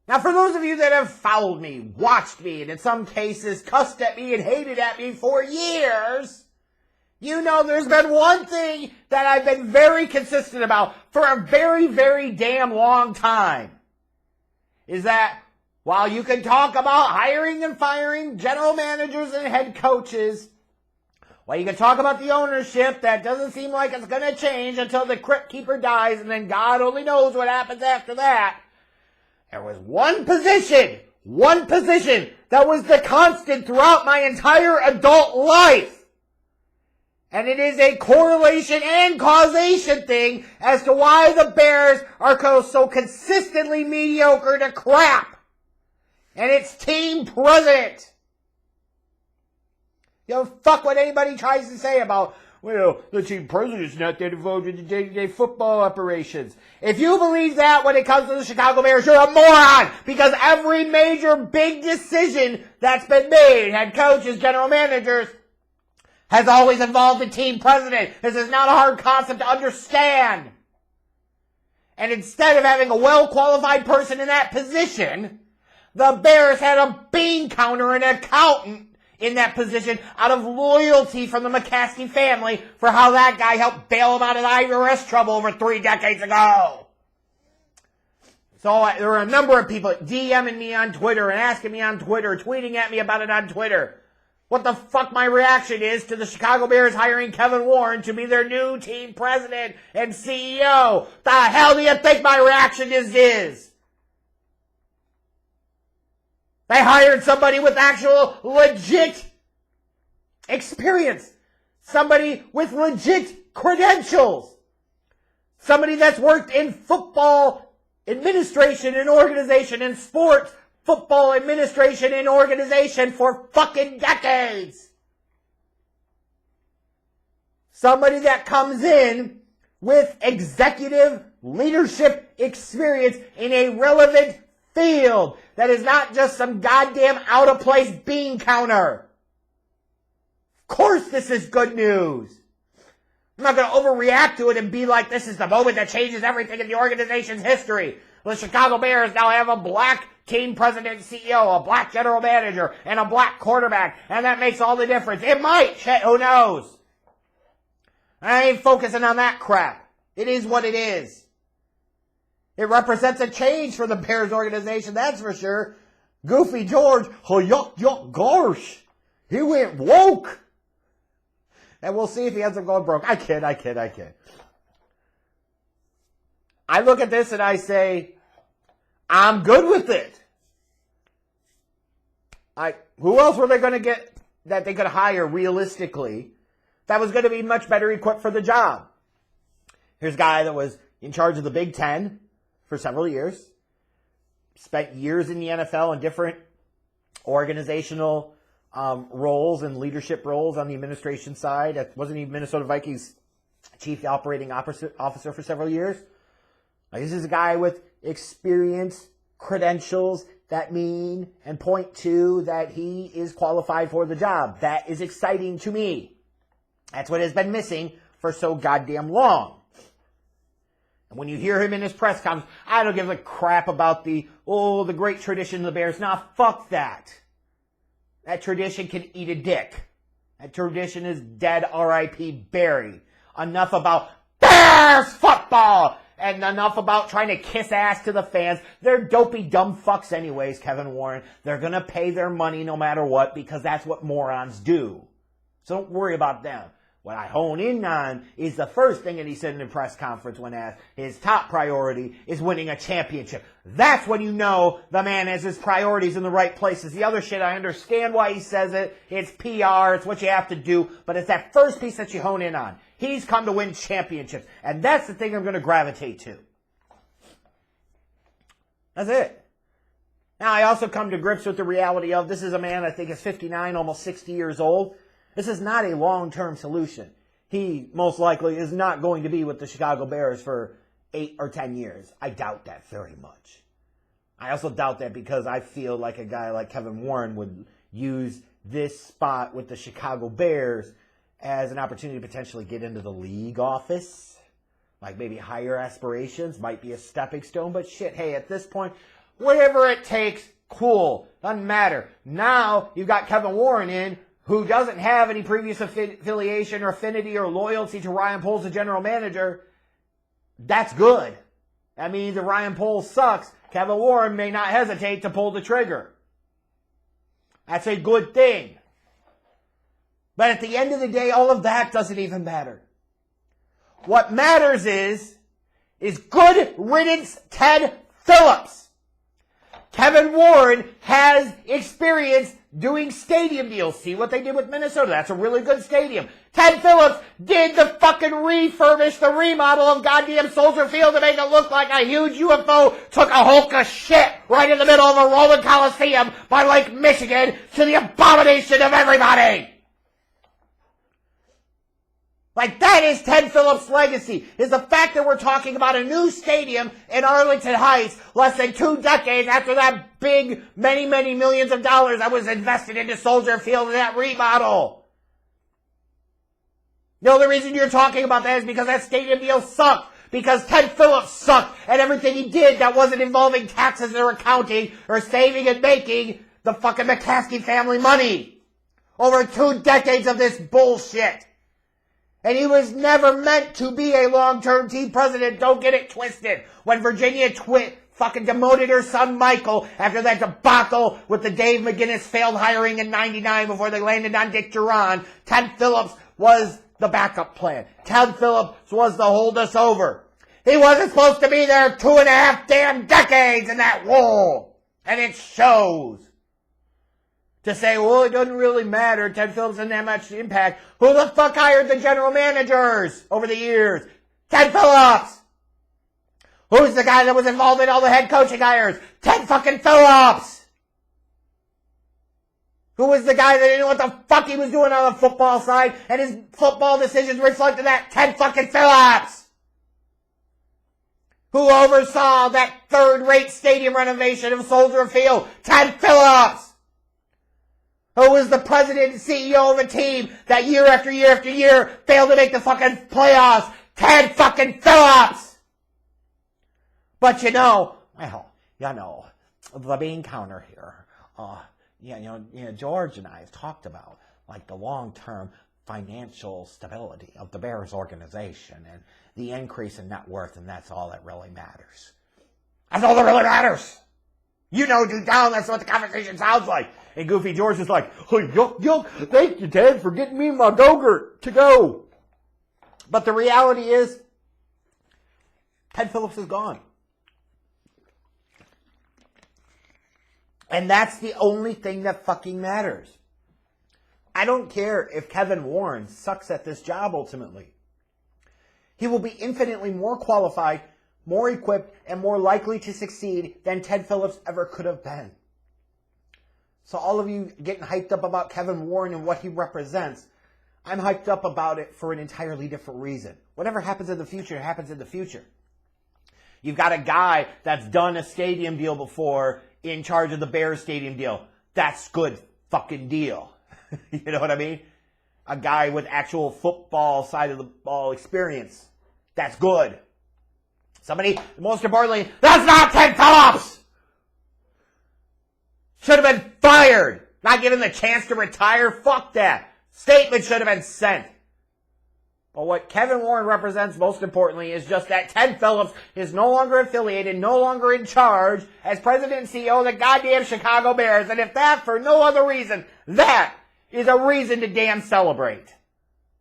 Now, for those of you that have followed me, watched me, and in some cases cussed at me and hated at me for years, you know there's been one thing that I've been very consistent about for a very, very damn long time. Is that while you can talk about hiring and firing general managers and head coaches, while you can talk about the ownership that doesn't seem like it's going to change until the crypt keeper dies and then God only knows what happens after that, there was one position that was the constant throughout my entire adult life. And it is a correlation and causation thing as to why the Bears are so consistently mediocre to crap. And it's team president. You know, fuck what anybody tries to say about, well, the team president's not that devoted to day-to-day football operations. If you believe that when it comes to the Chicago Bears, you're a moron. Because every major big decision that's been made, head coaches, general managers, has always involved the team president. This is not a hard concept to understand. And instead of having a well-qualified person in that position, the Bears had a bean counter, an accountant, in that position out of loyalty from the McCaskey family for how that guy helped bail him out of IRS trouble over 3 decades ago. So there were a number of people DMing me on Twitter and asking me on Twitter, tweeting at me about it on Twitter, what the fuck my reaction is to the Chicago Bears hiring Kevin Warren to be their new team president and CEO. The hell do you think my reaction is? They hired somebody with actual legit experience. Somebody with legit credentials. Somebody that's worked in football administration and organization and sports football administration and organization for fucking decades. Somebody that comes in with executive leadership experience in a relevant field that is not just some goddamn out-of-place bean counter. Of course this is good news. I'm not going to overreact to it and be like, this is the moment that changes everything in the organization's history. The Chicago Bears now have a black team president and CEO, a black general manager, and a black quarterback, and that makes all the difference. It might. Shit, who knows? I ain't focusing on that crap. It is what it is. It represents a change for the Bears organization, that's for sure. Goofy George, oh yuck, gosh, he went woke. And we'll see if he ends up going broke. I kid. I look at this and I say, I'm good with it. Who else were they going to get that they could hire realistically that was going to be much better equipped for the job? Here's a guy that was in charge of the Big Ten for several years, spent years in the NFL in different organizational roles and leadership roles on the administration side. Wasn't he Minnesota Vikings chief operating officer for several years? This is a guy with experience, credentials that mean and point to that he is qualified for the job. That is exciting to me. That's what has been missing for so goddamn long. And when you hear him in his press conference, I don't give a crap about the great tradition of the Bears. Nah, fuck that. That tradition can eat a dick. That tradition is dead, R.I.P. Barry. Enough about Bears football! And enough about trying to kiss ass to the fans. They're dopey dumb fucks anyways, Kevin Warren. They're gonna pay their money no matter what because that's what morons do. So don't worry about them. What I hone in on is the first thing that he said in the press conference when asked, his top priority is winning a championship. That's when you know the man has his priorities in the right places. The other shit, I understand why he says it. It's PR. It's what you have to do. But it's that first piece that you hone in on. He's come to win championships. And that's the thing I'm going to gravitate to. That's it. Now, I also come to grips with the reality of this is a man I think is 59, almost 60 years old. This is not a long-term solution. He most likely is not going to be with the Chicago Bears for 8 or 10 years. I doubt that very much. I also doubt that because I feel like a guy like Kevin Warren would use this spot with the Chicago Bears as an opportunity to potentially get into the league office. Like maybe higher aspirations, might be a stepping stone. But shit, hey, at this point, Whatever it takes, cool. Doesn't matter. Now you've got Kevin Warren in, who doesn't have any previous affiliation or affinity or loyalty to Ryan Poles, the general manager. That's good. That means if Ryan Poles sucks, Kevin Warren may not hesitate to pull the trigger. That's a good thing. But at the end of the day, all of that doesn't even matter. What matters is good riddance Ted Phillips. Kevin Warren has experience doing stadium deals. See what they did with Minnesota. That's a really good stadium. Ted Phillips did the fucking refurbish, the remodel of goddamn Soldier Field to make it look like a huge UFO took a hulk of shit right in the middle of a Roman Coliseum by Lake Michigan to the abomination of everybody. Like, that is Ted Phillips' legacy, is the fact that we're talking about a new stadium in Arlington Heights less than 2 decades after that big, many, many millions of dollars that was invested into Soldier Field and that remodel. The only reason you're talking about that is because that stadium deal sucked, because Ted Phillips sucked, and everything he did that wasn't involving taxes or accounting or saving and making the fucking McCaskey family money. Over 2 decades of this bullshit. And he was never meant to be a long-term team president. Don't get it twisted. When Virginia fucking demoted her son Michael after that debacle with the Dave McGinnis failed hiring in '99 before they landed on Dick Duran, Ted Phillips was the backup plan. Ted Phillips was the hold us over. He wasn't supposed to be there 2.5 damn decades in that role. And it shows. To say, well, it doesn't really matter. Ted Phillips didn't have much impact. Who the fuck hired the general managers over the years? Ted Phillips! Who's the guy that was involved in all the head coaching hires? Ted fucking Phillips! Who was the guy that didn't know what the fuck he was doing on the football side, and his football decisions reflected that? Ted fucking Phillips! Who oversaw that third-rate stadium renovation of Soldier Field? Ted Phillips! Who was the president and CEO of a team that year after year after year failed to make the fucking playoffs? Ted fucking Phillips! But the bean counter here, George and I have talked about, like, the long-term financial stability of the Bears organization and the increase in net worth, and that's all that really matters. That's all that really matters! You know, deep down, that's what the conversation sounds like. And Goofy George is like, oh, yuck, thank you, Ted, for getting me my Go-Gurt to go. But the reality is, Ted Phillips is gone. And that's the only thing that fucking matters. I don't care if Kevin Warren sucks at this job ultimately. He will be infinitely more qualified, more equipped, and more likely to succeed than Ted Phillips ever could have been. So all of you getting hyped up about Kevin Warren and what he represents, I'm hyped up about it for an entirely different reason. Whatever happens in the future, happens in the future. You've got a guy that's done a stadium deal before in charge of the Bears stadium deal. That's good fucking deal. You know what I mean? A guy with actual football side of the ball experience. That's good. Somebody, most importantly, that's not Ted Phillips! Should have been fired. Not given the chance to retire. Fuck that. Statement should have been sent. But what Kevin Warren represents most importantly is just that Ted Phillips is no longer affiliated, no longer in charge as president and CEO of the goddamn Chicago Bears. And if that for no other reason, that is a reason to damn celebrate.